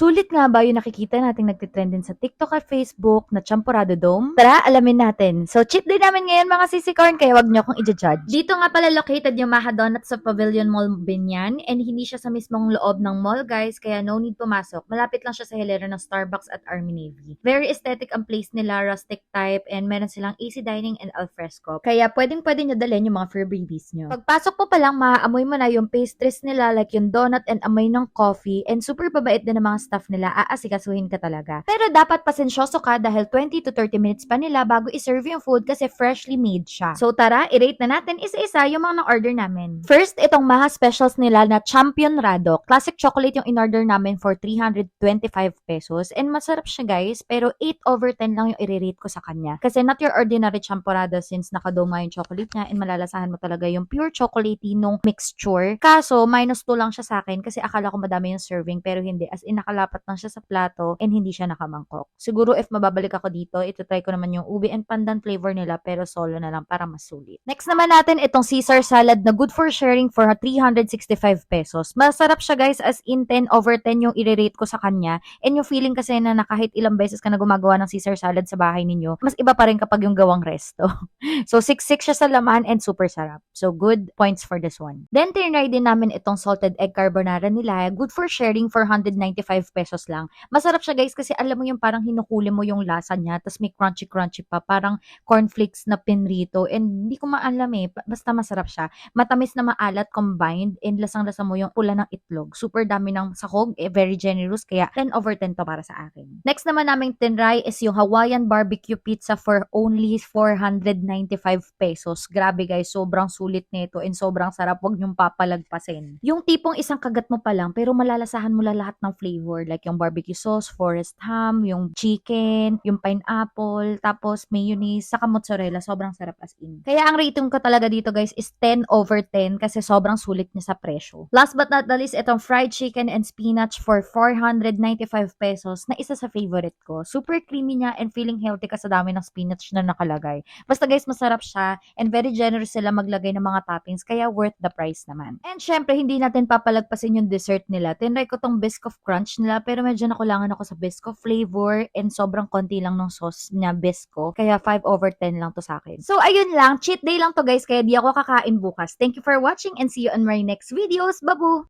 Sulit nga ba yung nakikita nating nagtitrend din sa TikTok at Facebook na Champorado Dome? Tara, alamin natin. So, cheat day namin ngayon mga sisikorn, kaya wag niyo akong i-judge. Dito nga pala located yung Maha Donut sa Pavilion Mall Binyan, and hindi siya sa mismong loob ng mall guys, kaya no need pumasok. Malapit lang siya sa hilera ng Starbucks at Army Navy. Very aesthetic ang place nila, rustic type, and meron silang easy dining and alfresco. Kaya pwedeng-pwede nyo dalhin yung mga fur babies nyo. Pagpasok mo pa lang, maaamoy mo na yung pastries nila like yung donut and amoy ng coffee, and super babait din ng mga staff nila, aasikasuhin ka talaga. Pero dapat pasensyoso ka dahil 20 to 30 minutes pa nila bago i-serve yung food kasi freshly made siya. So tara, i-rate na natin isa-isa yung mga na-order namin. First, itong Maha Specials nila na Champion Rado. Classic chocolate yung in-order namin for 325 pesos. And masarap siya guys, pero 8/10 lang yung i-rate ko sa kanya. Kasi not your ordinary champorado since nakadoma yung chocolate niya and malalasahan mo talaga yung pure chocolatey nung mixture. Kaso, -2 lang siya sa akin kasi akala ko madami yung serving pero hindi. As in, nakalapat lang siya sa plato and hindi siya nakamangkok. Siguro if mababalik ako dito, ito-try ko naman yung ube and pandan flavor nila pero solo na lang para mas sulit. Next naman natin itong Caesar salad na good for sharing for 365 pesos. Masarap siya guys, as in 10/10 yung i-rate ko sa kanya, and yung feeling kasi na kahit ilang beses ka na gumagawa ng Caesar salad sa bahay ninyo, mas iba pa rin kapag yung gawang resto. So 6-6 siya sa laman and super sarap. So good points for this one. Then tinry din namin itong salted egg carbonara nila, good for sharing for 195 pesos lang. Masarap siya guys kasi alam mo yung parang hinukuli mo yung lasa niya, tapos may crunchy pa, parang cornflakes na pinrito, and hindi ko maalam basta masarap siya. Matamis na maalat combined, and lasang-lasa mo yung pula ng itlog. Super dami ng sahog, very generous, kaya 10/10 to para sa akin. Next naman naming tinry is yung Hawaiian barbecue pizza for only 495 pesos. Grabe guys, sobrang sulit nito and sobrang sarap, wag niyong papalagpasin. Yung tipong isang kagat mo pa lang, pero malalasahan mo lahat ng flavor, like yung barbecue sauce, forest ham, yung chicken, yung pineapple, tapos mayonnaise, saka mozzarella, sobrang sarap as in. Kaya ang rating ko talaga dito guys is 10/10 kasi sobrang sulit niya sa presyo. Last but not the least, itong fried chicken and spinach for 495 pesos na isa sa favorite ko. Super creamy niya and feeling healthy ka sa dami ng spinach na nakalagay. Basta guys, masarap siya and very generous sila maglagay ng mga toppings, kaya worth the price naman. And syempre, hindi natin papalagpasin yung dessert nila. Tinry ko tong Biscoff Crunch nila pero medyo nakulangan ako sa Biscoff flavor and sobrang konti lang ng sauce niya Biscoff. Kaya 5/10 lang to sa akin. So ayun lang, cheat day lang to guys, kaya di ako kakain bukas. Thank you for watching and see you on my next videos. Babu!